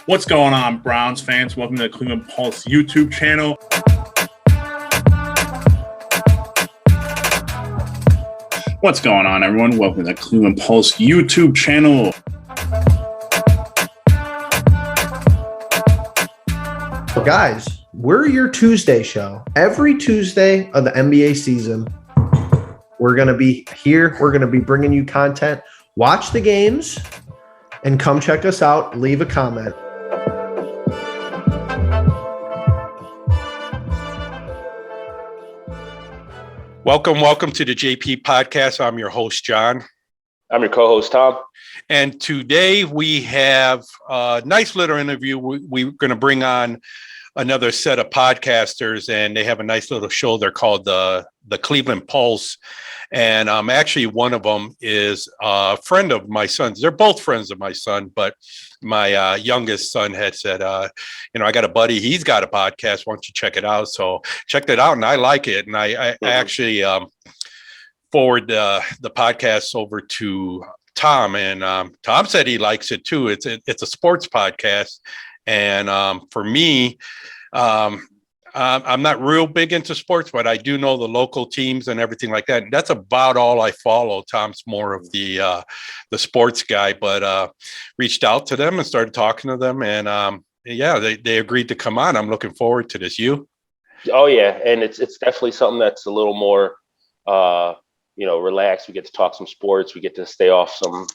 What's going on, Browns fans? Welcome to the Cleveland Pulse YouTube channel. What's going on, everyone? Welcome to the Cleveland Pulse YouTube channel. Guys, we're your Tuesday show. Every Tuesday of the NBA season, we're going to be here. We're going to be bringing you content. Watch the games and come check us out. Leave a comment. Welcome to the JP Podcast. I'm your host, John. I'm your co-host, Tom. And today we have a nice little interview. We're going to bring on another set of podcasters, and they have a nice little show. They're called the Cleveland Pulse. And actually, one of them is a friend of my son's. They're both friends of my son, but my youngest son had said, I got a buddy. He's got a podcast. Why don't you check it out? So checked it out, and I like it. And I actually forward the podcast over to Tom, and Tom said he likes it too. It's a sports podcast, and for me, I'm not real big into sports, but I do know the local teams and everything like that. And that's about all I follow. Tom's more of the sports guy, but reached out to them and started talking to them, and they agreed to come on. I'm looking forward to this. You? Oh yeah, and it's definitely something that's a little more relaxed. We get to talk some sports. We get to stay off some,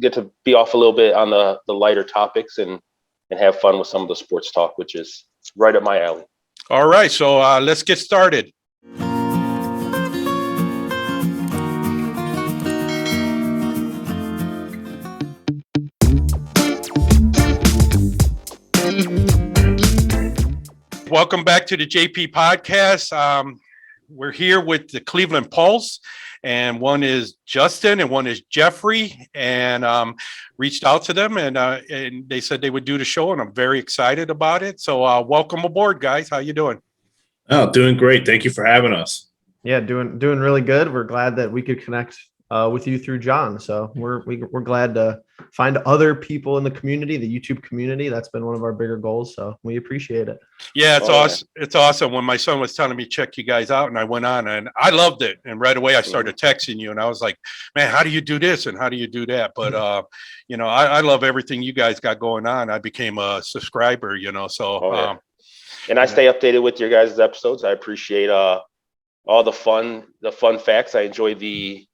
get to be off a little bit on the lighter topics and have fun with some of the sports talk, which is right up my alley. All right, so let's get started. Welcome back to the JP Podcast. We're here with the Cleveland Pulse, and one is Justin and one is Jeffrey, and reached out to them, and they said they would do the show, and I'm very excited about it. So welcome aboard, guys. How you doing? Oh, doing great. Thank you for having us. Yeah, doing really good. We're glad that we could connect with you through John. So we're glad to find other people in the community, the YouTube community. That's been one of our bigger goals. So we appreciate it. Yeah, it's awesome. It's awesome. When my son was telling me check you guys out, and I went on and I loved it. And right away I started texting you, and I was like, man, how do you do this and how do you do that? But I love everything you guys got going on. I became a subscriber, so and I stay updated with your guys' episodes. I appreciate all the fun facts. I enjoy the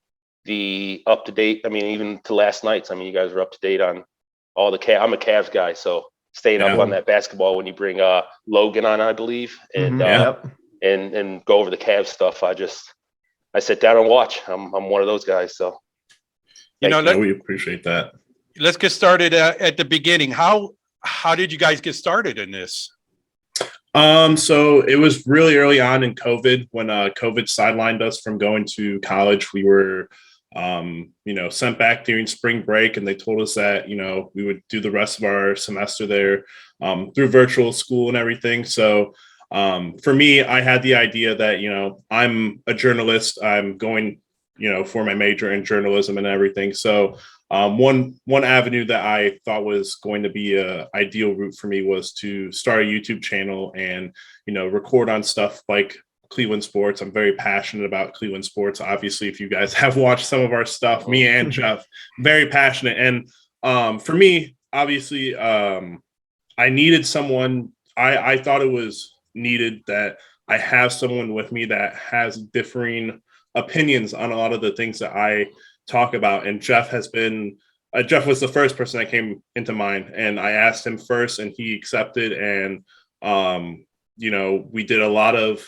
up to date. I mean, even to last night's. I mean, you guys are up to date on all the I'm a Cavs guy, so staying up on that basketball when you bring Logan on, I believe, and and go over the Cavs stuff. I sit down and watch. I'm one of those guys. So we appreciate that. Let's get started at the beginning. How did you guys get started in this? So it was really early on in COVID when COVID sidelined us from going to college. We were sent back during spring break, and they told us that, we would do the rest of our semester there through virtual school and everything. So for me, I had the idea that, I'm a journalist. I'm going, for my major in journalism and everything. So one avenue that I thought was going to be a ideal route for me was to start a YouTube channel and, record on stuff like Cleveland sports. I'm very passionate about Cleveland sports. Obviously, if you guys have watched some of our stuff, me and Jeff, very passionate. And for me, obviously, I needed someone. I thought it was needed that I have someone with me that has differing opinions on a lot of the things that I talk about. And Jeff was the first person that came into mind, and I asked him first and he accepted. And we did a lot of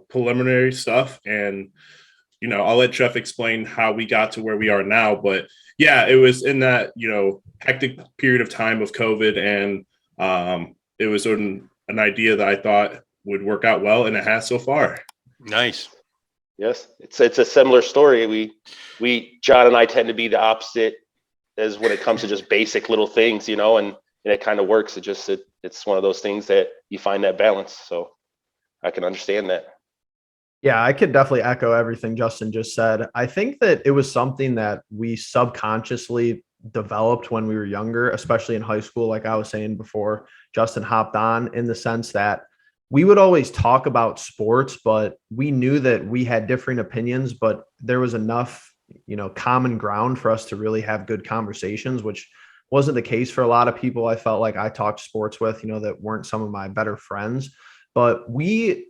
preliminary stuff, and I'll let Jeff explain how we got to where we are now. But yeah, it was in that hectic period of time of COVID, and it was an idea that I thought would work out well, and it has so far. Nice. Yes, it's a similar story. We John and I tend to be the opposite as when it comes to just basic little things, and it kind of works. It's one of those things that you find that balance. So I can understand that. Yeah, I could definitely echo everything Justin just said. I think that it was something that we subconsciously developed when we were younger, especially in high school. Like I was saying before, Justin hopped on, in the sense that we would always talk about sports, but we knew that we had differing opinions, but there was enough, common ground for us to really have good conversations, which wasn't the case for a lot of people I felt like I talked sports with, that weren't some of my better friends. But we,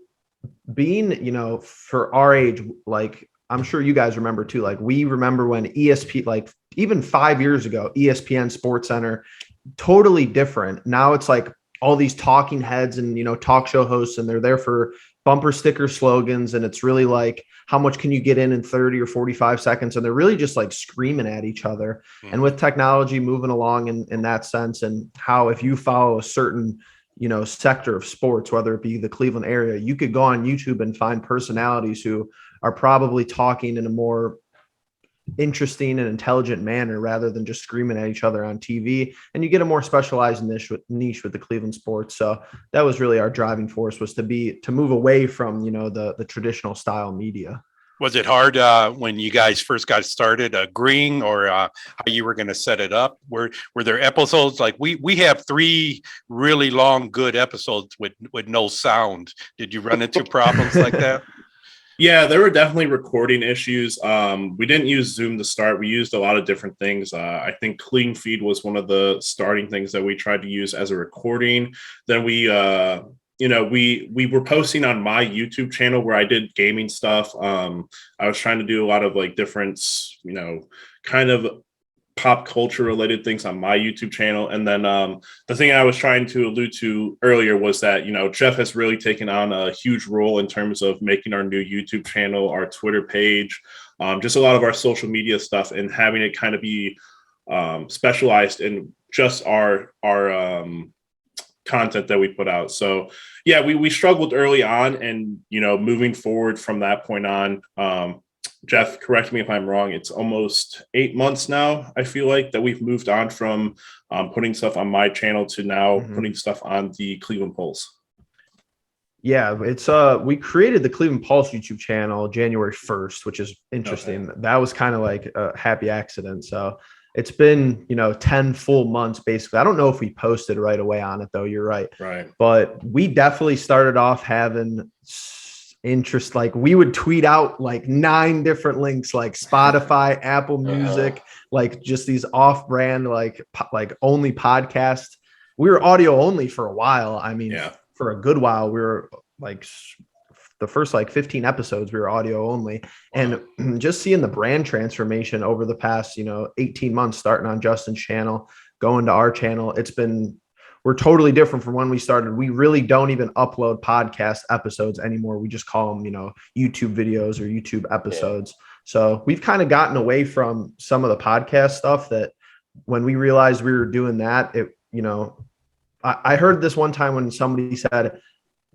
being, for our age, like I'm sure you guys remember too, like we remember when ESP, like even 5 years ago, ESPN Sports Center, totally different. Now it's like all these talking heads and, talk show hosts, and they're there for bumper sticker slogans. And it's really like, how much can you get in 30 or 45 seconds? And they're really just like screaming at each other. And with technology moving along in that sense, and how if you follow a certain, sector of sports, whether it be the Cleveland area, you could go on YouTube and find personalities who are probably talking in a more interesting and intelligent manner rather than just screaming at each other on TV. And you get a more specialized niche with the Cleveland sports. So that was really our driving force, was to move away from, the traditional style media. Was it hard when you guys first got started agreeing, or how you were going to set it up? Were there episodes like we have 3 really long, good episodes with no sound? Did you run into problems like that? Yeah, there were definitely recording issues. We didn't use Zoom to start. We used a lot of different things. I think Clean Feed was one of the starting things that we tried to use as a recording. Then we were posting on my YouTube channel where I did gaming stuff. I was trying to do a lot of like different, kind of pop culture related things on my YouTube channel. And then the thing I was trying to allude to earlier was that, Jeff has really taken on a huge role in terms of making our new YouTube channel, our Twitter page, just a lot of our social media stuff, and having it kind of be specialized in just our content that we put out. So yeah, we struggled early on, and moving forward from that point on, Jeff, correct me if I'm wrong, it's almost 8 months now, I feel like, that we've moved on from putting stuff on my channel to now putting stuff on the Cleveland Pulse. Yeah, it's we created the Cleveland Pulse YouTube channel January 1st, which is interesting. Okay. That was kind of like a happy accident. So it's been, 10 full months, basically. I don't know if we posted right away on it, though. You're right. Right. But we definitely started off having interest. Like we would tweet out like 9 different links, like Spotify, Apple Music, like just these off-brand, like only podcast. We were audio only for a while. I mean, for a good while, we were like the first 15 episodes, we were audio only. And just seeing the brand transformation over the past, 18 months, starting on Justin's channel, going to our channel, we're totally different from when we started. We really don't even upload podcast episodes anymore. We just call them, YouTube videos or YouTube episodes. Yeah. So we've kind of gotten away from some of the podcast stuff that when we realized we were doing that, I heard this one time when somebody said,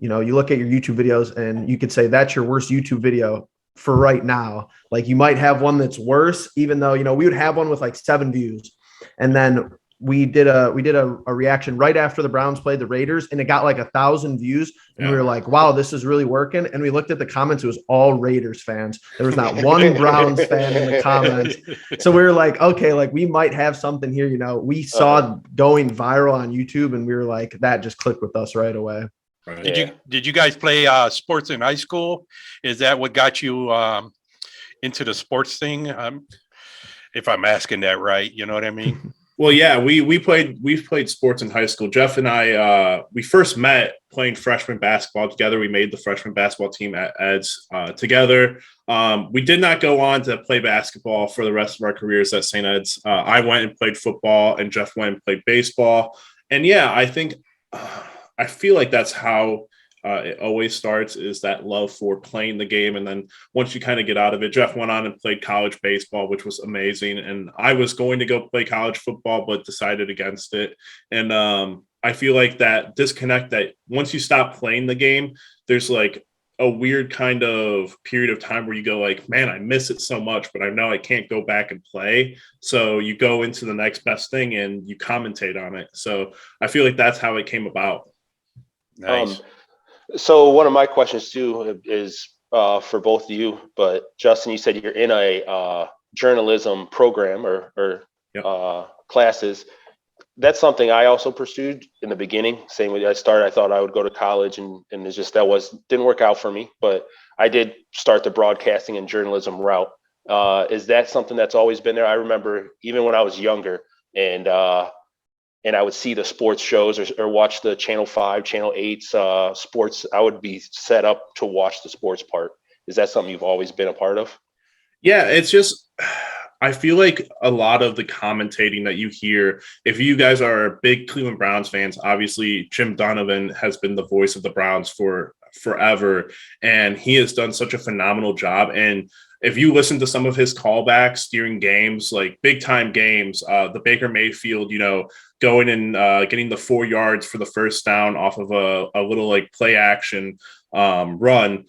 you look at your YouTube videos and you could say that's your worst YouTube video for right now. Like you might have one that's worse, even though, we would have one with like 7 views. And then we did a reaction right after the Browns played the Raiders, and it got like 1,000 views. And we were like, wow, this is really working. And we looked at the comments. It was all Raiders fans. There was not one Browns fan in the comments. So we were like, okay, like we might have something here. We saw going viral on YouTube, and we were like, that just clicked with us right away. Right. Did you guys play sports in high school? Is that what got you into the sports thing? If I'm asking that right, you know what I mean? Well, yeah, we've played sports in high school. Jeff and I, we first met playing freshman basketball together. We made the freshman basketball team at Ed's together. We did not go on to play basketball for the rest of our careers at St. Ed's. I went and played football, and Jeff went and played baseball. And yeah, I think I feel like that's how it always starts, is that love for playing the game. And then once you kind of get out of it, Jeff went on and played college baseball, which was amazing. And I was going to go play college football, but decided against it. And I feel like that disconnect, that once you stop playing the game, there's like a weird kind of period of time where you go like, man, I miss it so much, but I know I can't go back and play. So you go into the next best thing and you commentate on it. So I feel like that's how it came about. Nice. So one of my questions too is for both of you, but Justin, you said you're in a journalism program or Yep. classes. That's something I also pursued in the beginning. Same way I started, I thought I would go to college, and it's just didn't work out for me. But I did start the broadcasting and journalism route. Is that something that's always been there? I remember even when I was younger, and I would see the sports shows or watch the Channel 5, Channel 8's sports. I would be set up to watch the sports part. Is that something you've always been a part of? Yeah, it's just I feel like a lot of the commentating that you hear, if you guys are big Cleveland Browns fans, obviously Jim Donovan has been the voice of the Browns for forever, and he has done such a phenomenal job. And if you listen to some of his callbacks during games, like big time games, the Baker Mayfield, going and getting the 4 yards for the first down off of a little like play action run,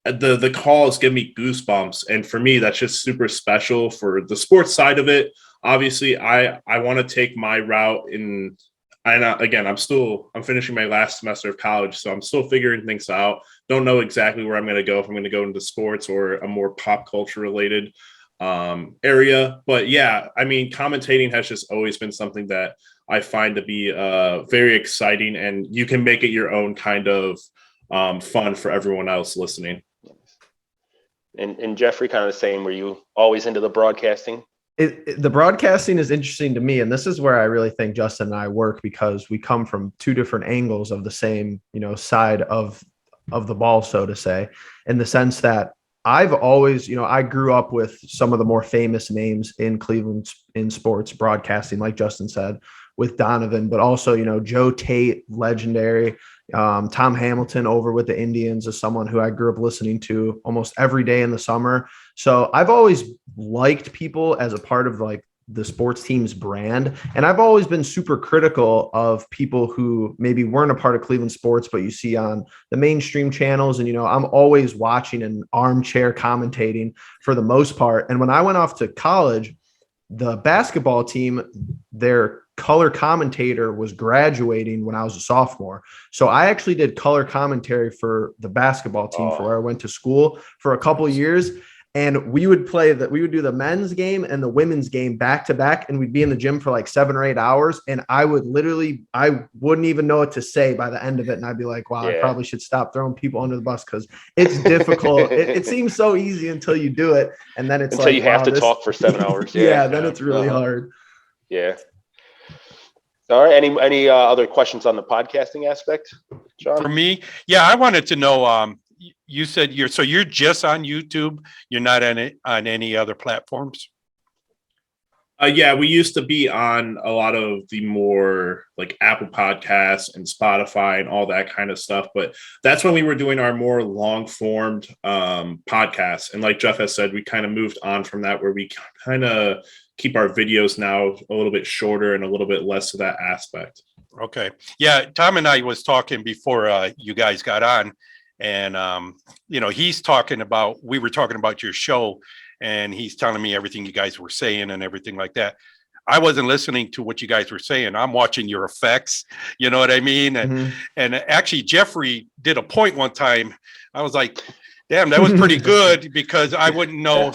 the calls give me goosebumps, and for me that's just super special for the sports side of it. Obviously I want to take my route in, and again I'm finishing my last semester of college, so I'm still figuring things out. Don't know exactly where I'm going to go, if I'm going to go into sports or a more pop culture related area. But yeah, I mean, commentating has just always been something that I find to be very exciting, and you can make it your own kind of fun for everyone else listening. And Jeffrey, kind of the same. Were you always into the broadcasting? The broadcasting is interesting to me, and this is where I really think Justin and I work, because we come from two different angles of the same, side of the ball, so to say, in the sense that I've always, I grew up with some of the more famous names in Cleveland in sports broadcasting, like Justin said, with Donovan, but also, Joe Tate, legendary. Tom Hamilton over with the Indians is someone who I grew up listening to almost every day in the summer. So I've always liked people as a part of like the sports team's brand. And I've always been super critical of people who maybe weren't a part of Cleveland sports, but you see on the mainstream channels. And, I'm always watching and armchair commentating for the most part. And when I went off to college, the basketball team, their color commentator was graduating when I was a sophomore. So I actually did color commentary for the basketball team for where I went to school for a couple of years. And we would do the men's game and the women's game back to back. And we'd be in the gym for like 7 or 8 hours. And I wouldn't even know what to say by the end of it. And I'd be like, wow, I probably should stop throwing people under the bus, because it's difficult. It seems so easy until you do it. And then it's until you have to talk for 7 hours. Then it's really hard. Yeah. All right. Any other questions on the podcasting aspect, John? For me, yeah, I wanted to know. You said you're just on YouTube. You're not on any other platforms. Yeah, we used to be on a lot of the more like Apple Podcasts and Spotify and all that kind of stuff. But that's when we were doing our more long formed podcasts. And like Jeff has said, we kind of moved on from that, where we kind of keep our videos now a little bit shorter and a little bit less of that aspect. Okay. Yeah. Tom and I was talking before you guys got on, and, we were talking about your show, and he's telling me everything you guys were saying and everything like that. I wasn't listening to what you guys were saying. I'm watching your effects. You know what I mean? And actually Jeffrey did a point one time. I was like, damn, that was pretty good, because I wouldn't know.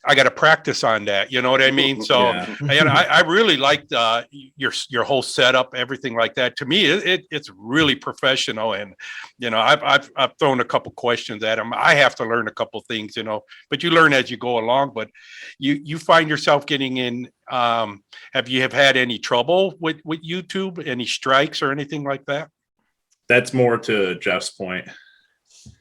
I got to practice on that. You know what I mean? So I really liked your whole setup, everything like that. To me, it's really professional. And, I've thrown a couple questions at him. I have to learn a couple things, but you learn as you go along. But you find yourself getting in. Have you had any trouble with YouTube, any strikes or anything like that? That's more to Jeff's point.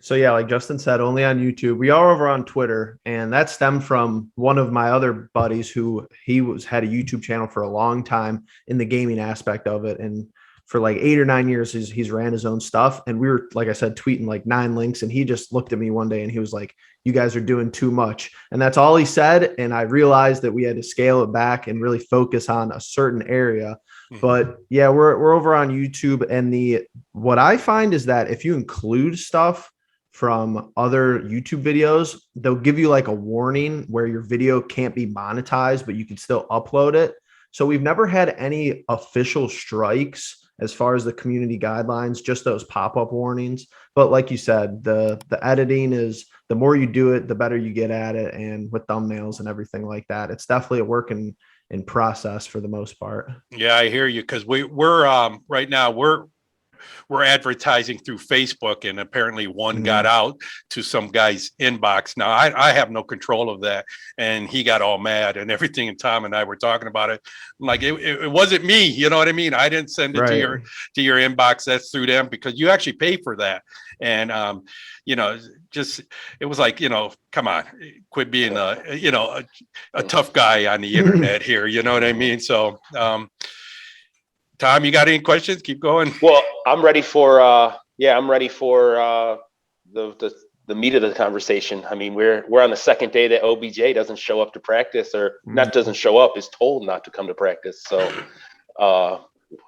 So yeah, like Justin said, only on YouTube. We are over on Twitter, and that stemmed from one of my other buddies who had a YouTube channel for a long time in the gaming aspect of it. And for like 8 or 9 years, he's ran his own stuff. And we were, like I said, tweeting like 9 links, and he just looked at me one day and he was like, "You guys are doing too much." And that's all he said. And I realized that we had to scale it back and really focus on a certain area. But yeah, we're over on YouTube, and what I find is that if you include stuff from other YouTube videos, they'll give you like a warning where your video can't be monetized, but you can still upload it. So we've never had any official strikes as far as the community guidelines, just those pop-up warnings. But like you said, the editing is, the more you do it, the better you get at it. And with thumbnails and everything like that, it's definitely a work in and process for the most part. Yeah, I hear you, because we're right now we're advertising through Facebook, and apparently one got out to some guy's inbox. Now I have no control of that, and he got all mad and everything. And Tom and I were talking about it. I'm like, it wasn't me. You know what I mean? I didn't send it to your inbox. That's through them, because you actually pay for that. And just it was like, come on, quit being a tough guy on the internet here. You know what I mean? So. Tom, you got any questions? Keep going. Well, I'm ready for the meat of the conversation. I mean, we're on the second day that OBJ doesn't show up to practice, or not doesn't show up, is told not to come to practice. So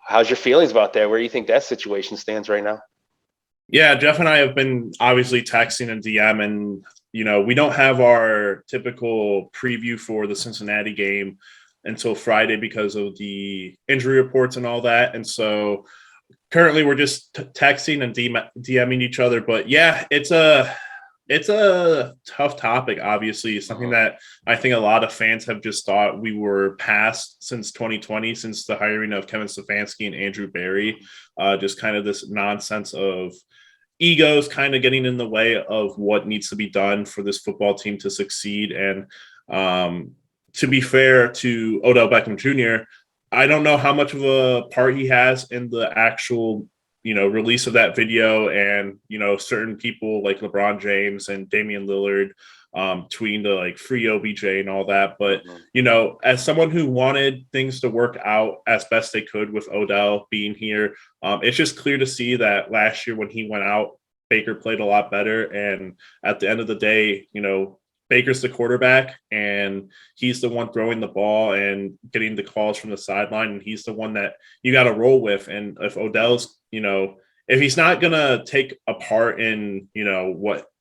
how's your feelings about that? Where do you think that situation stands right now? Yeah, Jeff and I have been obviously texting and DM, and we don't have our typical preview for the Cincinnati game until Friday because of the injury reports and all that. And so currently we're just texting and DMing each other. But yeah, it's a tough topic. Obviously, something that I think a lot of fans have just thought we were past since 2020, since the hiring of Kevin Stefanski and Andrew Berry. Just kind of this nonsense of egos kind of getting in the way of what needs to be done for this football team to succeed. And to be fair to Odell Beckham Jr., I don't know how much of a part he has in the actual, release of that video, and, certain people like LeBron James and Damian Lillard tweeting to like free OBJ and all that. But, as someone who wanted things to work out as best they could with Odell being here, it's just clear to see that last year when he went out, Baker played a lot better. And at the end of the day, Baker's the quarterback, and he's the one throwing the ball and getting the calls from the sideline, and he's the one that you got to roll with. And if Odell's, if he's not going to take a part in,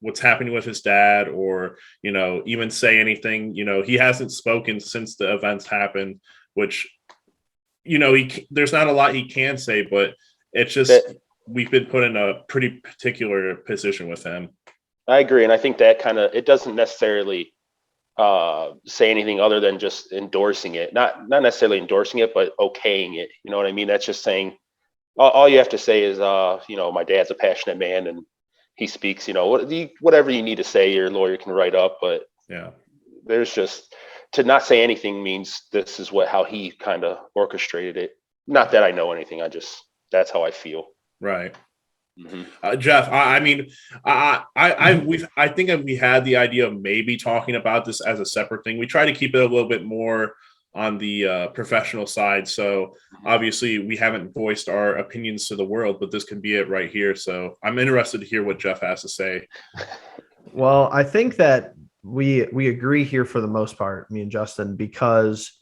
what's happening with his dad, or, even say anything, he hasn't spoken since the events happened, which, there's not a lot he can say, but it's just we've been put in a pretty particular position with him. I agree. And I think that it doesn't necessarily say anything other than just endorsing it. Not necessarily endorsing it, but okaying it. You know what I mean? That's just saying, all you have to say is, my dad's a passionate man and he speaks, whatever you need to say, your lawyer can write up. But yeah, there's just, to not say anything means this is how he kind of orchestrated it. Not that I know anything. That's how I feel. Right. Mm-hmm. Jeff, I think we had the idea of maybe talking about this as a separate thing. We try to keep it a little bit more on the professional side. So obviously we haven't voiced our opinions to the world, but this can be it right here. So I'm interested to hear what Jeff has to say. Well, I think that we agree here for the most part, me and Justin, because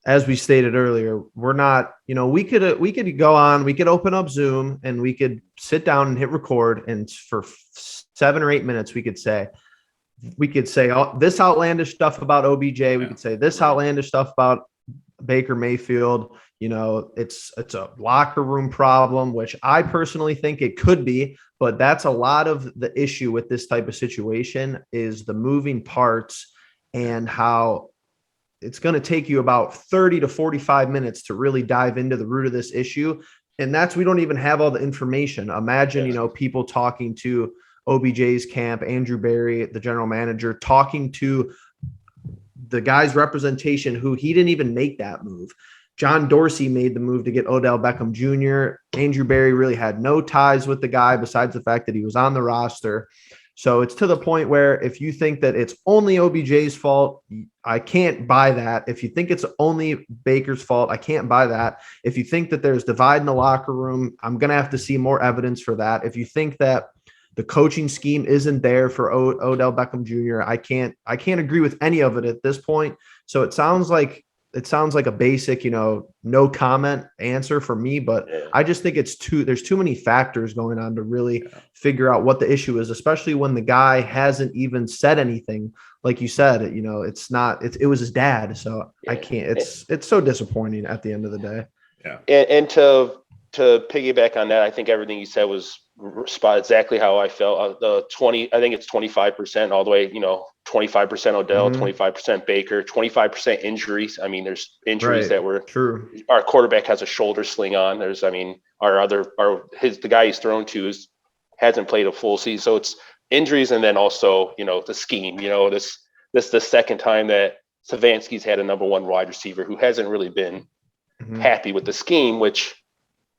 as we stated earlier, we're not, we could go on, we could open up Zoom and we could sit down and hit record. And for 7 or 8 minutes, we could say this outlandish stuff about OBJ. We could say this outlandish stuff about Baker Mayfield. It's a locker room problem, which I personally think it could be, but that's a lot of the issue with this type of situation is the moving parts and how it's going to take you about 30 to 45 minutes to really dive into the root of this issue. And we don't even have all the information. Imagine, people talking to OBJ's camp, Andrew Berry, the general manager, talking to the guy's representation who he didn't even make that move. John Dorsey made the move to get Odell Beckham Jr. Andrew Berry really had no ties with the guy besides the fact that he was on the roster. So it's to the point where if you think that it's only OBJ's fault, I can't buy that. If you think it's only Baker's fault, I can't buy that. If you think that there's divide in the locker room, I'm going to have to see more evidence for that. If you think that the coaching scheme isn't there for Odell Beckham Jr., I can't agree with any of it at this point. So it sounds like a basic, no comment answer for me, but I just think there's too many factors going on to really figure out what the issue is, especially when the guy hasn't even said anything. Like you said, it was his dad. So I can't, it's so disappointing at the end of the day. Yeah. And to piggyback on that, I think everything you said was spot exactly how I felt. The 20, I think it's 25% all the way, 25% Odell, 25% Baker, 25% injuries. I mean, there's injuries that were true. Our quarterback has a shoulder sling on. There's, I mean, the guy he's thrown to hasn't played a full season. So it's injuries. And then also, the scheme, this the second time that Savansky's had a number one wide receiver who hasn't really been happy with the scheme, which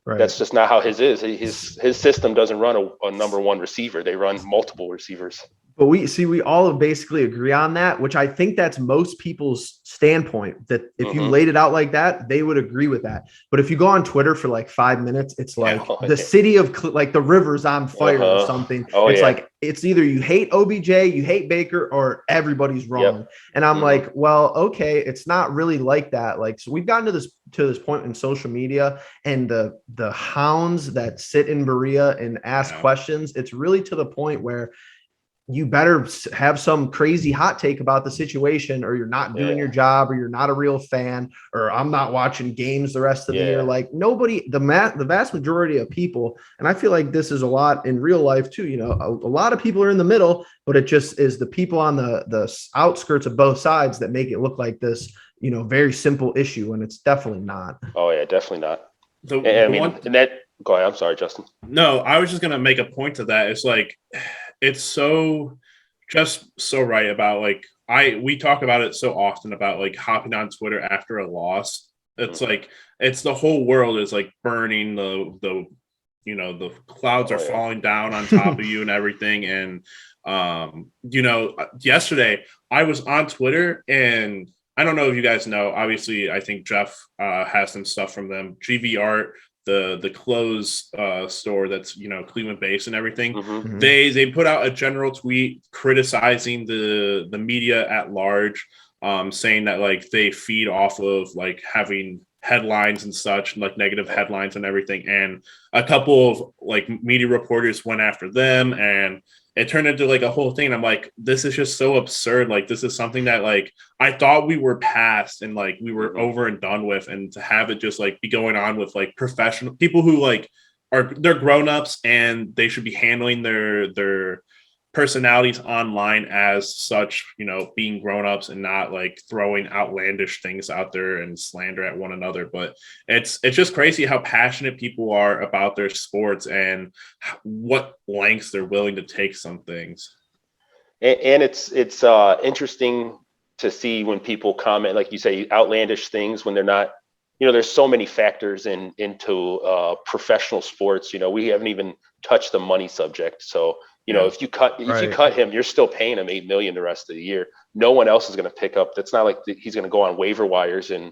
that's just not how his is. His system doesn't run a number one receiver. They run multiple receivers. But we all basically agree on that, which I think that's most people's standpoint, that if you laid it out like that, they would agree with that. But if you go on Twitter for like 5 minutes, it's like the city of like the river's on fire or something. It's like, it's either you hate OBJ, you hate Baker, or everybody's wrong. Yep. And I'm like, well, okay, it's not really like that. Like, so we've gotten to this point in social media, and the hounds that sit in Berea and ask questions, it's really to the point where you better have some crazy hot take about the situation, or you're not doing your job, or you're not a real fan, or I'm not watching games the rest of the year. Like, nobody, the vast majority of people, and I feel like this is a lot in real life too, a lot of people are in the middle, but it just is the people on the outskirts of both sides that make it look like this, very simple issue, and it's definitely not. Oh yeah, definitely not. Go ahead. I'm sorry, Justin. No, I was just going to make a point to that. It's like, it's so right about like, we talk about it so often about like hopping on Twitter after a loss. It's like, it's the whole world is like burning, the clouds are falling down on top of you and everything. And, yesterday I was on Twitter, and I don't know if you guys know, obviously I think Jeff has some stuff from them, GV Art, the clothes store that's Cleveland based and everything. They put out a general tweet criticizing the media at large, saying that like they feed off of like having headlines and such, like negative headlines and everything, and a couple of like media reporters went after them, and it turned into like a whole thing. I'm like, this is just so absurd. Like, this is something that like I thought we were past and like we were over and done with, and to have it just like be going on with like professional people who like they're grown-ups, and they should be handling their personalities online as such, being grown-ups and not like throwing outlandish things out there and slander at one another. But it's just crazy how passionate people are about their sports and what lengths they're willing to take some things. And it's interesting to see when people comment, like you say, outlandish things when they're not, there's so many factors into professional sports. We haven't even touched the money subject. So, if you cut him, you're still paying him $8 million the rest of the year. No one else is going to pick up. That's not like he's going to go on waiver wires, and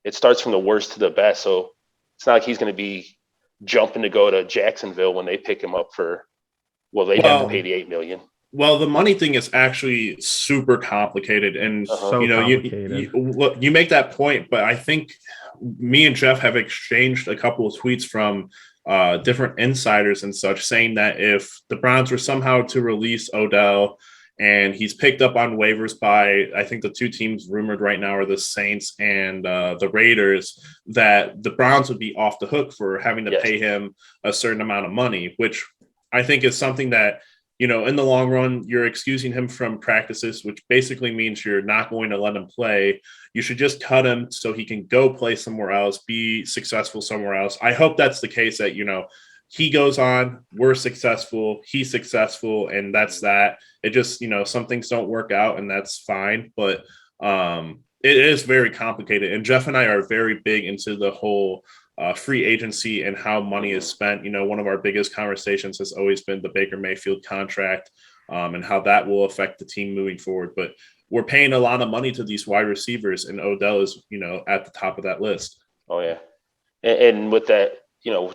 it starts from the worst to the best. So it's not like he's going to be jumping to go to Jacksonville when they pick him up have to pay the $8 million. Well, the money thing is actually super complicated, and you make that point, but I think me and Jeff have exchanged a couple of tweets from different insiders and such, saying that if the Browns were somehow to release Odell and he's picked up on waivers by, I think the two teams rumored right now are the Saints and the Raiders, that the Browns would be off the hook for having to pay him a certain amount of money, which I think is something that, in the long run, you're excusing him from practices, which basically means you're not going to let him play. You should just cut him so he can go play somewhere else, be successful somewhere else. I hope that's the case, that, he goes on, we're successful, he's successful, and that's that. It just, some things don't work out, and that's fine. But it is very complicated. And Jeff and I are very big into the whole free agency and how money is spent. One of our biggest conversations has always been the Baker Mayfield contract, and how that will affect the team moving forward. But we're paying a lot of money to these wide receivers, and Odell is, at the top of that list. Oh yeah. And with that,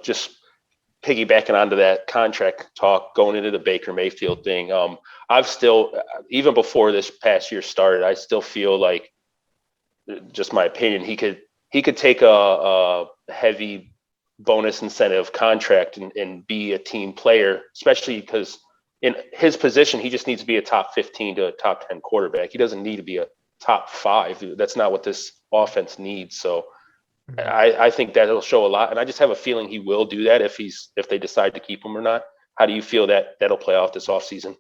just piggybacking onto that contract talk, going into the Baker Mayfield thing, I've still, even before this past year started, I still feel like, just my opinion, he could take a heavy bonus incentive contract and be a team player, especially because in his position, he just needs to be a top 15 to a top 10 quarterback. He doesn't need to be a top 5. That's not what this offense needs. So I think that it'll show a lot. And I just have a feeling he will do that if they decide to keep him or not. how do you feel that that'll play out this offseason?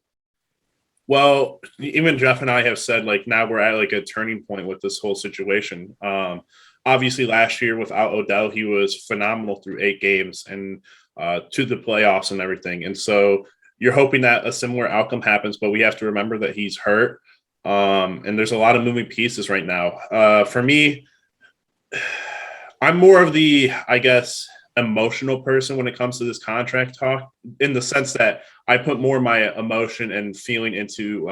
Well, even Jeff and I have said, like, now we're at like a turning point with this whole situation. Obviously last year without Odell, he was phenomenal through 8 games and to the playoffs and everything. And so you're hoping that a similar outcome happens, but we have to remember that he's hurt. And there's a lot of moving pieces right now. For me, I'm more of the, I guess, emotional person when it comes to this contract talk, in the sense that I put more of my emotion and feeling into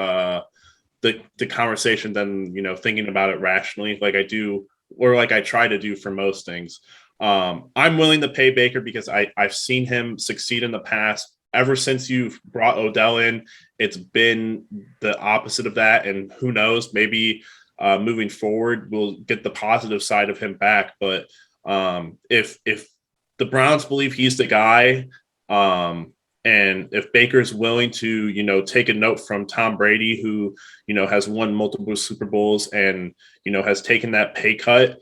the conversation than, you know, thinking about it rationally like I do, or like I try to do for most things. I'm willing to pay Baker because I've seen him succeed in the past. Ever since you've brought Odell in, it's been the opposite of that. And who knows, maybe moving forward, we'll get the positive side of him back. But if the Browns believe he's the guy, and if Baker's willing to, you know, take a note from Tom Brady, who, you know, has won multiple Super Bowls and, you know, has taken that pay cut,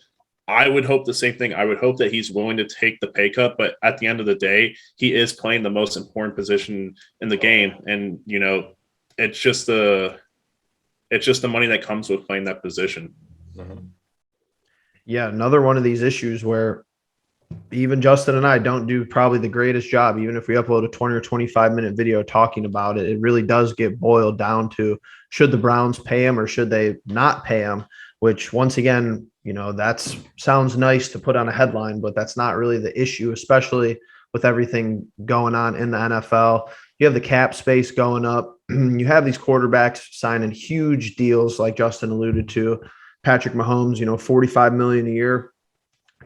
I would hope the same thing. I would hope that he's willing to take the pay cut, but at the end of the day, he is playing the most important position in the game. And, you know, it's just the money that comes with playing that position. Yeah, another one of these issues where even Justin and I don't do probably the greatest job. Even if we upload a 20 or 25-minute video talking about it, it really does get boiled down to, should the Browns pay him or should they not pay him? Which, once again, you know, that sounds nice to put on a headline, but that's not really the issue, especially with everything going on in the NFL. You have the cap space going up. You have these quarterbacks signing huge deals, like Justin alluded to. Patrick Mahomes, you know, $45 million a year.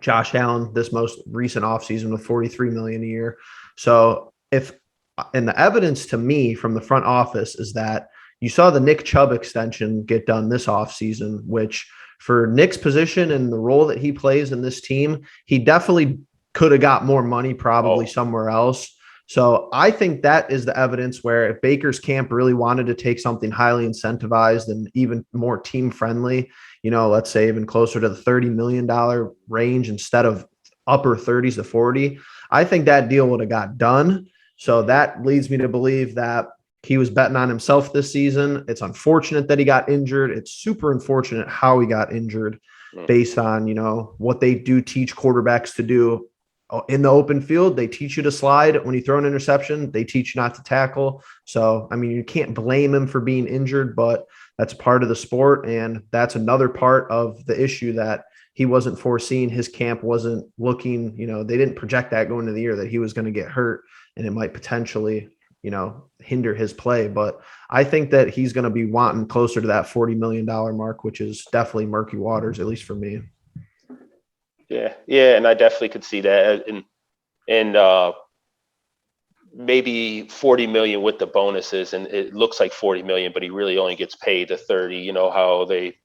Josh Allen, this most recent offseason, with $43 million a year. So and the evidence to me from the front office is that you saw the Nick Chubb extension get done this offseason, which for Nick's position and the role that he plays in this team, he definitely could have got more money probably somewhere else. So I think that is the evidence where if Baker's camp really wanted to take something highly incentivized and even more team friendly, you know, let's say even closer to the $30 million range instead of upper 30s to 40, I think that deal would have got done. So that leads me to believe that he was betting on himself this season. It's unfortunate that he got injured. It's super unfortunate how he got injured based on, you know, what they do teach quarterbacks to do in the open field. They teach you to slide. When you throw an interception, they teach you not to tackle. So, I mean, you can't blame him for being injured, but that's part of the sport. And that's another part of the issue that he wasn't foreseeing. His camp wasn't looking, you know, they didn't project that going into the year that he was going to get hurt and it might potentially, you know, hinder his play. But I think that he's going to be wanting closer to that $40 million mark, which is definitely murky waters, at least for me. Yeah. And I definitely could see that. And maybe 40 million with the bonuses, and it looks like 40 million, but he really only gets paid the 30. You know how they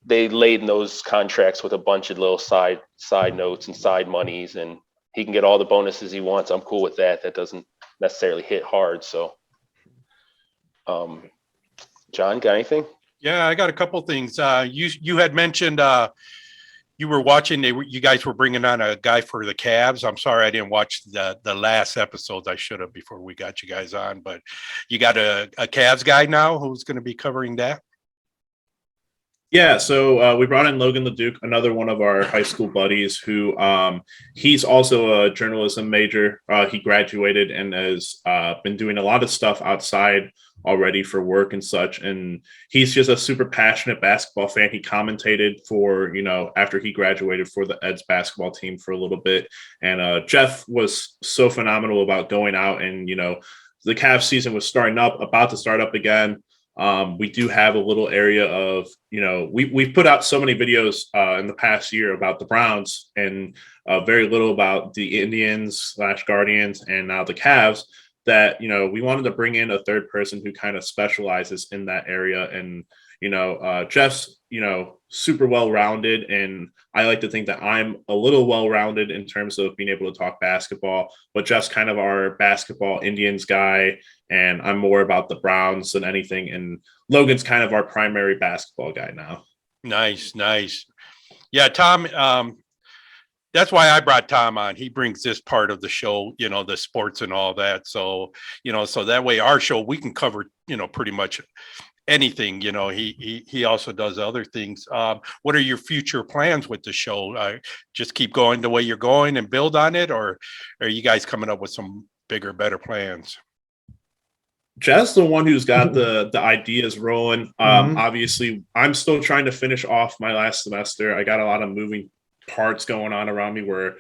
laden those contracts with a bunch of little side notes and side monies, and he can get all the bonuses he wants. I'm cool with that. That doesn't necessarily hit hard. So, John, got anything? Yeah, I got a couple things. You had mentioned you were watching. You guys were bringing on a guy for the Cavs. I'm sorry I didn't watch the last episodes. I should have before we got you guys on. But you got a Cavs guy now who's going to be covering that. Yeah, so we brought in Logan LeDuc, another one of our high school buddies who he's also a journalism major. He graduated and has been doing a lot of stuff outside already for work and such. And he's just a super passionate basketball fan. He commentated for, you know, after he graduated for the Eds basketball team for a little bit. And Jeff was so phenomenal about going out and, you know, the Cavs season was about to start up again. We do have a little area of, you know, we've put out so many videos in the past year about the Browns and very little about the Indians/Guardians and now the Cavs, that, you know, we wanted to bring in a third person who kind of specializes in that area. And, you know, Jeff's, you know, super well-rounded, and I like to think that I'm a little well-rounded in terms of being able to talk basketball, but Jeff's kind of our basketball Indians guy, and I'm more about the Browns than anything. And Logan's kind of our primary basketball guy now. Nice. Yeah, Tom, that's why I brought Tom on. He brings this part of the show, the sports and all that. So, so that way our show, we can cover, pretty much anything. He also does other things. What are your future plans with the show? Just keep going the way you're going and build on it, or are you guys coming up with some bigger, better plans? Jeff's the one who's got the ideas rolling. Obviously, I'm still trying to finish off my last semester. I got a lot of moving parts going on around me where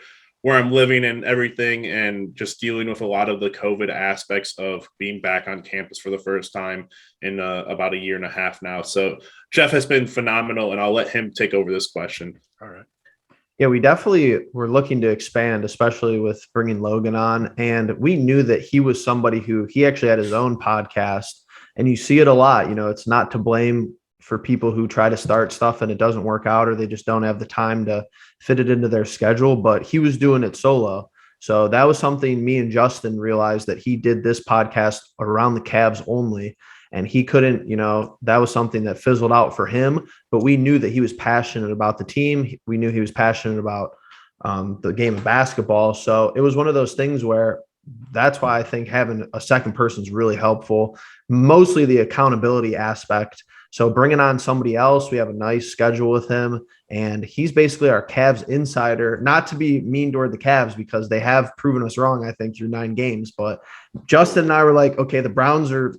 I'm living and everything, and just dealing with a lot of the COVID aspects of being back on campus for the first time in about a year and a half now. So Jeff has been phenomenal, and I'll let him take over this question. All right. Yeah, we definitely were looking to expand, especially with bringing Logan on. And we knew that he was somebody who he actually had his own podcast, and you see it a lot. It's not to blame for people who try to start stuff and it doesn't work out, or they just don't have the time to fit it into their schedule, but he was doing it solo. So that was something me and Justin realized, that he did this podcast around the Cavs only. And he couldn't, that was something that fizzled out for him, but we knew that he was passionate about the team. We knew he was passionate about the game of basketball. So it was one of those things where that's why I think having a second person is really helpful, mostly the accountability aspect. So bringing on somebody else, we have a nice schedule with him, and he's basically our Cavs insider. Not to be mean toward the Cavs, because they have proven us wrong, I think, through 9 games. But Justin and I were like, okay, the Browns are,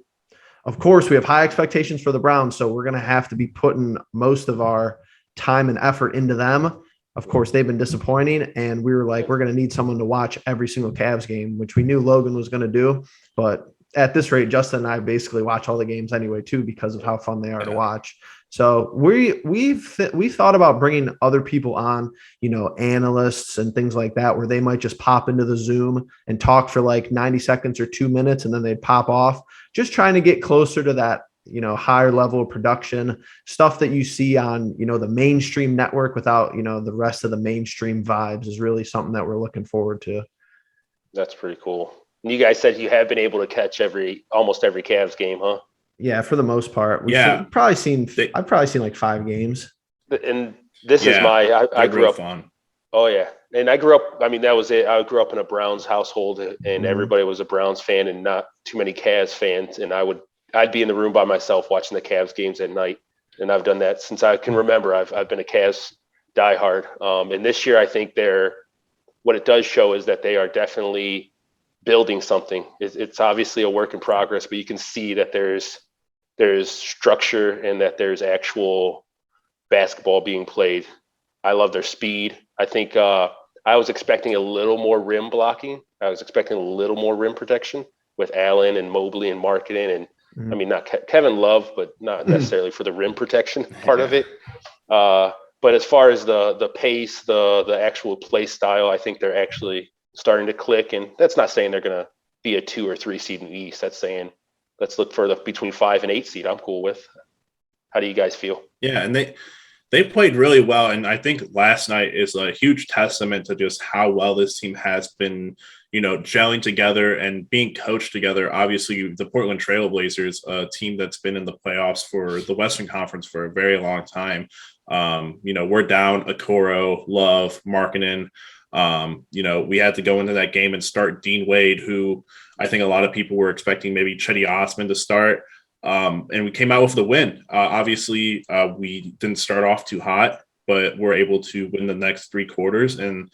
of course, we have high expectations for the Browns, so we're going to have to be putting most of our time and effort into them. Of course, they've been disappointing, and we were like, we're going to need someone to watch every single Cavs game, which we knew Logan was going to do. But at this rate, Justin and I basically watch all the games anyway, too, because of how fun they are to watch. So we've thought about bringing other people on, analysts and things like that, where they might just pop into the Zoom and talk for like 90 seconds or 2 minutes, and then they'd pop off, just trying to get closer to that, higher level of production stuff that you see on, the mainstream network without, the rest of the mainstream vibes is really something that we're looking forward to. That's pretty cool. And you guys said you have been able to catch almost every Cavs game, huh? Yeah, for the most part. I've probably seen like 5 games. And this is I grew up fun. Oh yeah. And I grew up, that was it. I grew up in a Browns household, and everybody was a Browns fan and not too many Cavs fans. And I'd be in the room by myself watching the Cavs games at night. And I've done that since I can remember. I've been a Cavs diehard. And this year, I think what it does show is that they are definitely building something. It's obviously a work in progress, but you can see that there's structure and that there's actual basketball being played. I love their speed. I think I was expecting a little more rim blocking. I was expecting a little more rim protection with Allen and Mobley and Markkanen, and not Kevin Love, but not necessarily for the rim protection part of it. But as far as the pace, the actual play style, I think they're actually starting to click. And that's not saying they're going to be a 2 or 3 seed in the East. That's saying let's look for between 5 and 8 seed. I'm cool with. How do you guys feel? Yeah, and they played really well, and I think last night is a huge testament to just how well this team has been, gelling together and being coached together. Obviously, the Portland Trail Blazers, a team that's been in the playoffs for the Western Conference for a very long time. We're down Okoro, Love, Markkanen. We had to go into that game and start Dean Wade, who I think a lot of people were expecting maybe Chetty Osman to start. And we came out with the win. Obviously, we didn't start off too hot, but we're able to win the next 3 quarters and,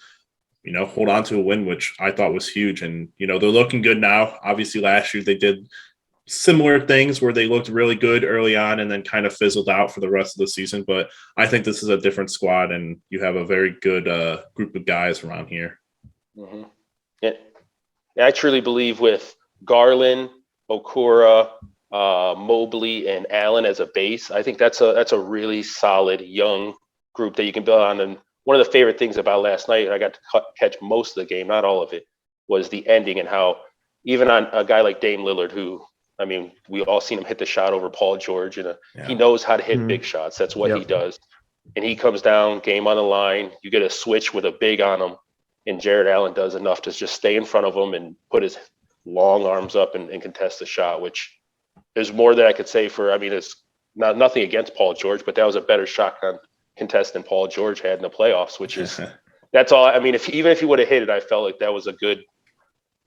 hold on to a win, which I thought was huge. And, they're looking good now. Obviously, last year they did similar things where they looked really good early on and then kind of fizzled out for the rest of the season. But I think this is a different squad, and you have a very good group of guys around here. Mm-hmm. Yeah, I truly believe with Garland, Okoro, Mobley, and Allen as a base, I think that's a really solid young group that you can build on. And one of the favorite things about last night, I got to catch most of the game, not all of it, was the ending and how even on a guy like Dame Lillard, who, we all seen him hit the shot over Paul George, and he knows how to hit big shots. That's what he does. And he comes down, game on the line. You get a switch with a big on him, and Jared Allen does enough to just stay in front of him and put his long arms up and contest the shot, which there's more that I could say for, it's nothing against Paul George, but that was a better shot contest than Paul George had in the playoffs, which is that's all. I mean, even if he would have hit it, I felt like that was a good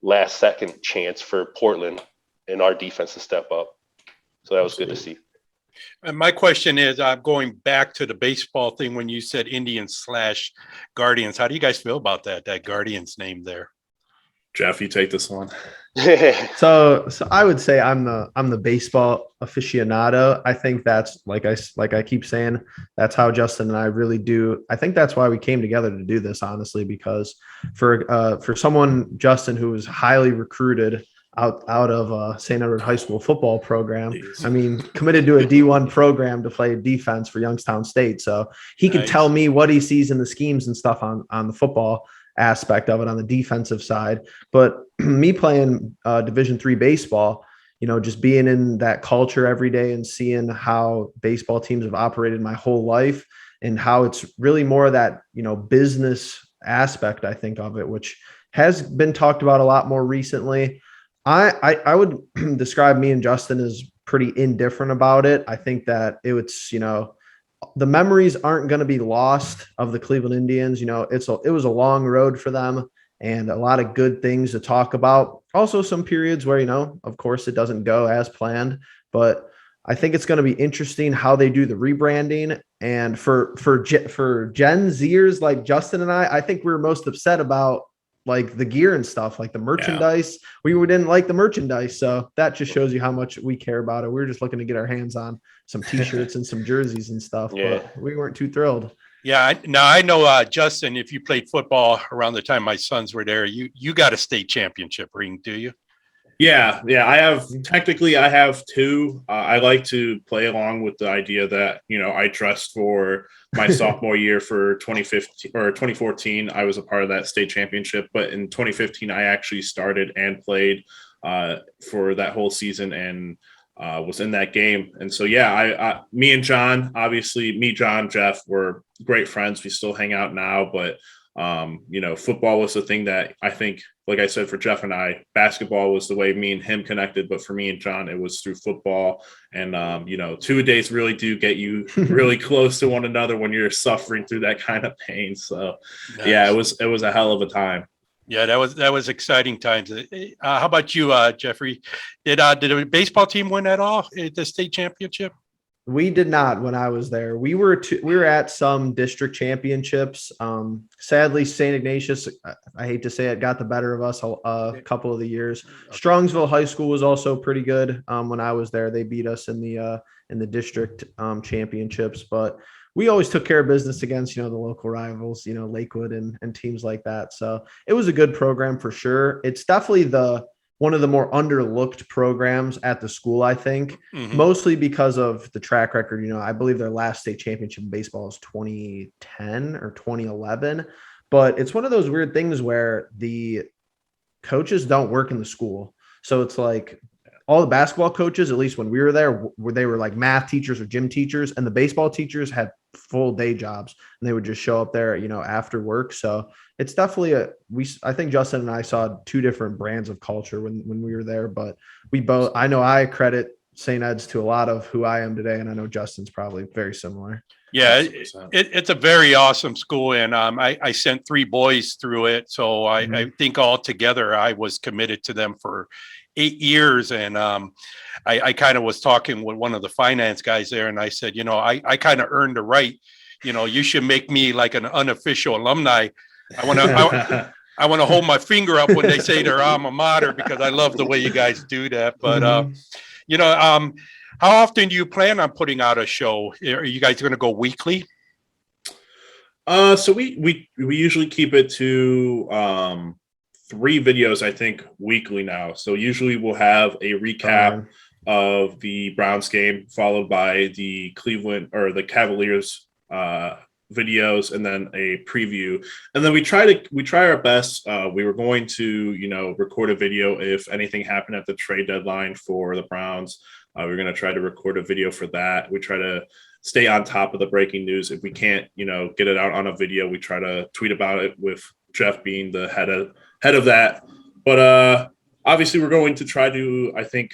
last second chance for Portland and our defense to step up. So that was good to see. And my question is, I'm going back to the baseball thing when you said Indians/Guardians. How do you guys feel about that Guardians name there? Jeff, you take this one. So I would say I'm the baseball aficionado. I think that's like I keep saying, that's how Justin and I really do. I think that's why we came together to do this, honestly, because for someone, Justin, who was highly recruited out of St. Edward High School football program. I mean, committed to a D1 program to play defense for Youngstown State. So he could tell me what he sees in the schemes and stuff on the football aspect of it on the defensive side. But me playing Division III baseball, just being in that culture every day and seeing how baseball teams have operated my whole life and how it's really more of that, business aspect, I think, of it, which has been talked about a lot more recently. I would describe me and Justin as pretty indifferent about it. I think that it's, the memories aren't going to be lost of the Cleveland Indians. It was a long road for them and a lot of good things to talk about. Also some periods where, of course it doesn't go as planned, but I think it's going to be interesting how they do the rebranding. And for Gen Zers like Justin and I think we were most upset about like the gear and stuff, like the merchandise. Yeah. We didn't like the merchandise. So that just shows you how much we care about it. We were just looking to get our hands on some t-shirts and some jerseys and stuff, but we weren't too thrilled. Yeah. I know, Justin, if you played football around the time my sons were there, you got a state championship ring, do you? Yeah. I have two. I like to play along with the idea that, I dressed for my sophomore year for 2015 or 2014. I was a part of that state championship, but in 2015, I actually started and played for that whole season and was in that game. And so, me and John, obviously John, Jeff, were great friends. We still hang out now, but football was the thing that I think, like I said, for Jeff and I, basketball was the way me and him connected. But for me and John, it was through football. And, 2 days really do get you really close to one another when you're suffering through that kind of pain. So, nice. It was a hell of a time. Yeah, that was exciting times. How about you, Jeffrey? Did the baseball team win at all at the state championship? We did not when I was there. We were at some district championships. Sadly, St. Ignatius, I hate to say it, got the better of us a couple of the years. Strongsville High School was also pretty good when I was there. They beat us in the district championships, but we always took care of business against, the local rivals, Lakewood and teams like that. So it was a good program for sure. It's definitely one of the more underlooked programs at the school, I think, mostly because of the track record. I believe their last state championship in baseball is 2010 or 2011, but it's one of those weird things where the coaches don't work in the school. So it's like all the basketball coaches, at least when we were there, they were like math teachers or gym teachers, and the baseball teachers had full day jobs and they would just show up there, after work. So it's definitely I think Justin and I saw two different brands of culture when we were there, but I know I credit St. Ed's to a lot of who I am today. And I know Justin's probably very similar. Yeah, it's a very awesome school. And I sent 3 boys through it. So I think altogether I was committed to them for 8 years. And I kind of was talking with one of the finance guys there. And I said, I kind of earned the right, you should make me like an unofficial alumni. I want to hold my finger up when they say their alma mater, because I love the way you guys do that. But, how often do you plan on putting out a show? Are you guys going to go weekly? So we usually keep it to 3 videos, I think, weekly now. So usually we'll have a recap of the Browns game, followed by the Cleveland or the Cavaliers videos, and then a preview. And then we try our best. We were going to, record a video if anything happened at the trade deadline for the Browns. We're going to try to record a video for that. We try to stay on top of the breaking news. If we can't, get it out on a video, we try to tweet about it, with Jeff being the head of that. But obviously we're going to try to, I think,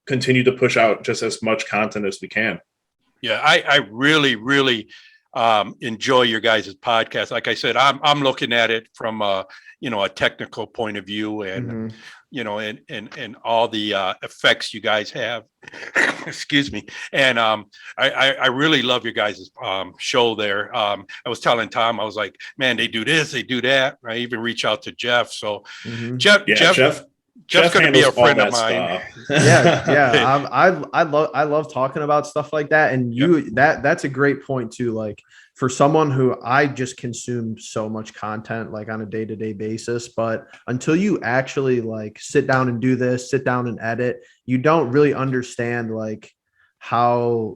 continue to push out just as much content as we can. Yeah, I really, really enjoy your guys' podcast. Like I said, I'm looking at it from a technical point of view, and and all the effects you guys have. Excuse me. And I really love your guys' show there. I was telling Tom, I was like, man, they do this, they do that. I even reach out to Jeff. So Jeff's going to be a friend of mine. Yeah. I love talking about stuff like that. And that's a great point too. Like, for someone who I just consume so much content like on a day-to-day basis, but until you actually like sit down and do this, sit down and edit, you don't really understand like how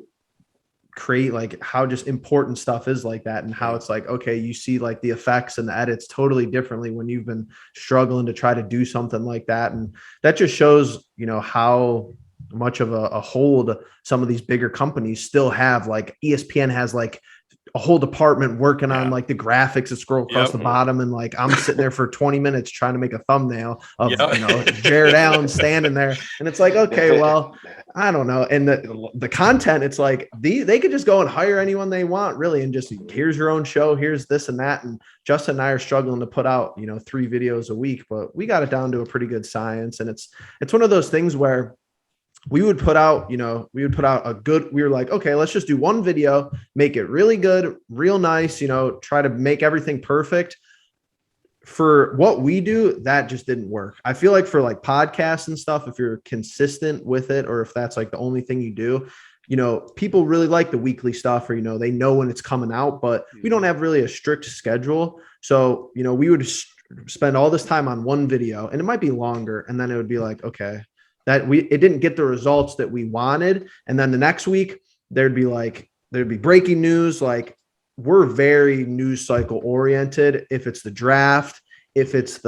just important stuff is like that, and how it's like, okay, you see like the effects and the edits totally differently when you've been struggling to try to do something like that. And that just shows, how much of a hold some of these bigger companies still have. Like ESPN has like a whole department working on like the graphics that scroll across the bottom, and like I'm sitting there for 20 minutes trying to make a thumbnail of Jared Allen standing there, and it's like, okay, well, I don't know. And the content, it's like they could just go and hire anyone they want, really, and just here's your own show, here's this and that. And Justin and I are struggling to put out 3 videos a week, but we got it down to a pretty good science. And it's one of those things where we would put out, we were like, okay, let's just do one video, make it really good, real nice, try to make everything perfect. For what we do, that just didn't work. I feel like for like podcasts and stuff, if you're consistent with it, or if that's like the only thing you do, people really like the weekly stuff, or, they know when it's coming out, but we don't have really a strict schedule. So, we would spend all this time on one video, and it might be longer. And then it would be like, okay, it didn't get the results that we wanted. And then the next week there'd be breaking news. Like, we're very news cycle oriented. If it's the draft, if it's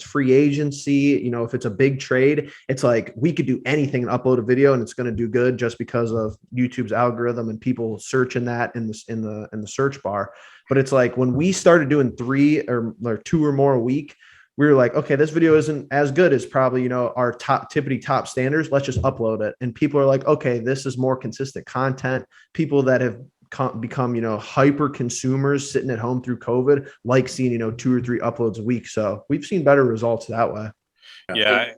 free agency, if it's a big trade, it's like we could do anything and upload a video and it's going to do good just because of YouTube's algorithm and people searching that in the search bar. But it's like when we started doing 3 or 2 or more a week, we were like, okay, this video isn't as good as probably, our tippity top standards. Let's just upload it. And people are like, okay, this is more consistent content. People that have become, hyper consumers sitting at home through COVID, like seeing, 2 or 3 uploads a week. So we've seen better results that way. Yeah.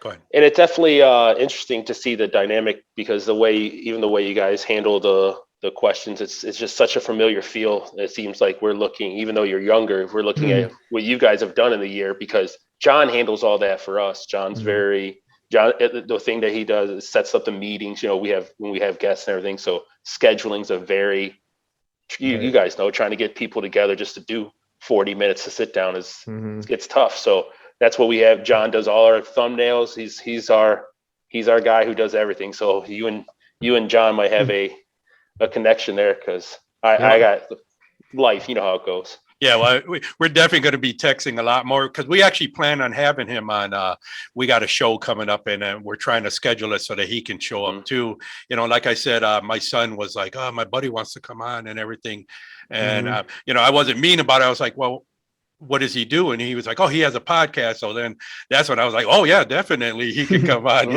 Go ahead. And it's definitely interesting to see the dynamic, because the way you guys handle the questions, it's just such a familiar feel. It seems like we're looking, even though you're younger, we're looking at what you guys have done in the year, because John handles all that for us. John's the thing that he does is sets up the meetings. When we have guests and everything. So scheduling's a very, you guys know, trying to get people together just to do 40 minutes to sit down it's tough. So that's what we have. John does all our thumbnails. He's our guy who does everything. So you and John might have a connection there, because I got life. You know how it goes. Yeah, well, we're definitely going to be texting a lot more, because we actually plan on having him on. We got a show coming up, and we're trying to schedule it so that he can show up too. Like I said, my son was like, "Oh, my buddy wants to come on and everything," and I wasn't mean about it. I was like, "Well, what does he do?" And he was like, "Oh, he has a podcast." So then that's when I was like, "Oh yeah, definitely he can come on,"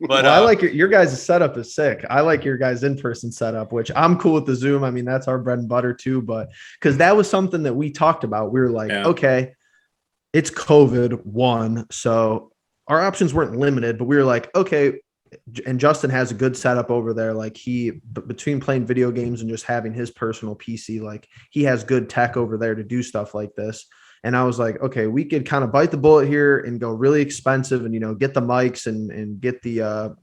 But I like your guys' setup is sick. I like your guys' in-person setup, which I'm cool with the Zoom. I mean, that's our bread and butter too. But because that was something that we talked about, we were like, okay, it's COVID-1, so our options weren't limited. But we were like, okay. And Justin has a good setup over there. Like between playing video games and just having his personal PC, like he has good tech over there to do stuff like this. And I was like, okay, we could kind of bite the bullet here and go really expensive and, get the mics and get the,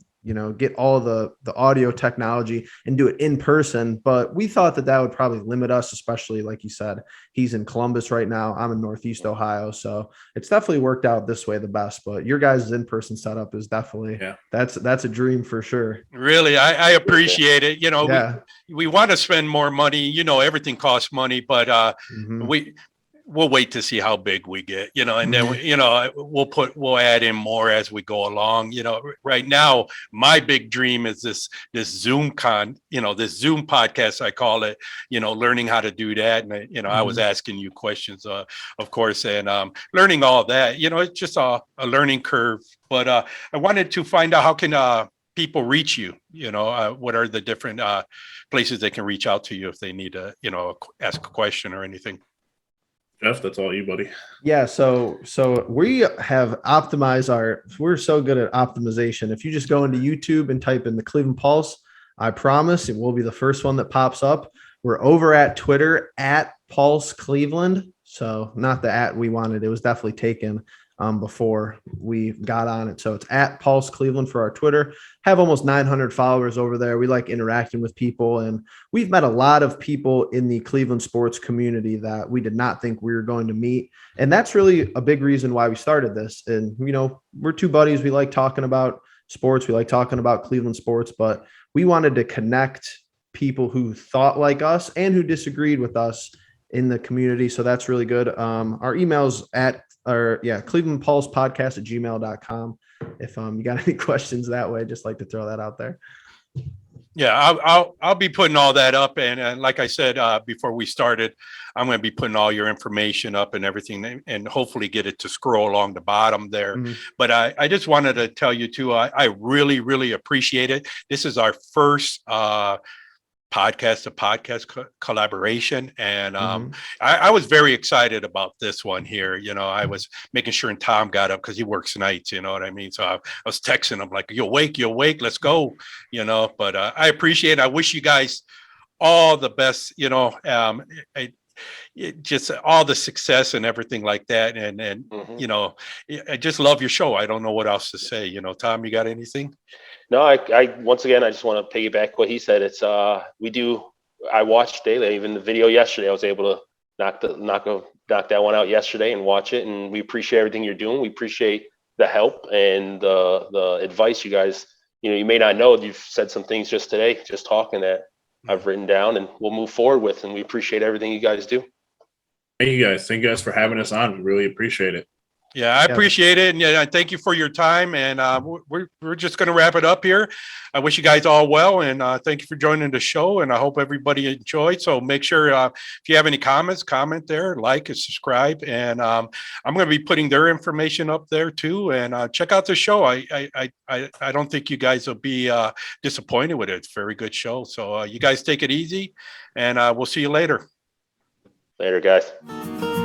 get all the audio technology and do it in person. But we thought that would probably limit us, especially like you said, he's in Columbus right now. I'm in Northeast Ohio. So it's definitely worked out this way the best, but your guys' in-person setup is definitely, that's a dream for sure. Really. I appreciate it. We want to spend more money, everything costs money, but we'll wait to see how big we get, and then, we'll add in more as we go along. Right now, my big dream is this Zoom this Zoom podcast, I call it, learning how to do that. And, I was asking you questions, of course, and learning all that, it's just a learning curve. But I wanted to find out, how can people reach you? What are the different places they can reach out to you if they need to, ask a question or anything? Jeff, that's all you, buddy. Yeah, so we have optimized we're so good at optimization. If you just go into YouTube and type in the Cleveland Pulse, I promise it will be the first one that pops up. We're over at Twitter at Pulse Cleveland. So not the at we wanted, it was definitely taken before we got on it. So it's at Pulse Cleveland for our Twitter. Have almost 900 followers over there. We like interacting with people, and we've met a lot of people in the Cleveland sports community that we did not think we were going to meet. And that's really a big reason why we started this. And, we're two buddies. We like talking about sports. We like talking about Cleveland sports, but we wanted to connect people who thought like us and who disagreed with us in the community. So that's really good. Our email's Cleveland Pulse Podcast @gmail.com. If you got any questions that way, just like to throw that out there. Yeah, I'll be putting all that up, and like I said before we started, I'm going to be putting all your information up and everything, and hopefully get it to scroll along the bottom there. Mm-hmm. But I just wanted to tell you too, I really, really appreciate it. This is our first podcast collaboration, and I was very excited about this one here. I was making sure Tom got up because he works nights, you know what I mean? So I was texting him like, you awake, let's go, but I appreciate it. I wish you guys all the best, just all the success and everything like that, and I just love your show. I don't know what else to say. Tom, you got anything? No, I once again, I just want to piggyback what he said. It's I watch daily. Even the video yesterday, I was able to knock that one out yesterday and watch it. And we appreciate everything you're doing. We appreciate the help and the advice you guys. You may not know, you've said some things just today, just talking, that I've written down and we'll move forward with. And we appreciate everything you guys do. Thank you guys for having us on. We really appreciate it. Yeah, I appreciate it. And thank you for your time. And we're just going to wrap it up here. I wish you guys all well. And thank you for joining the show. And I hope everybody enjoyed. So make sure if you have any comments, comment there, like and subscribe. And I'm going to be putting their information up there too. And check out the show. I don't think you guys will be disappointed with it. It's a very good show. So you guys take it easy. And we'll see you later. Later, guys.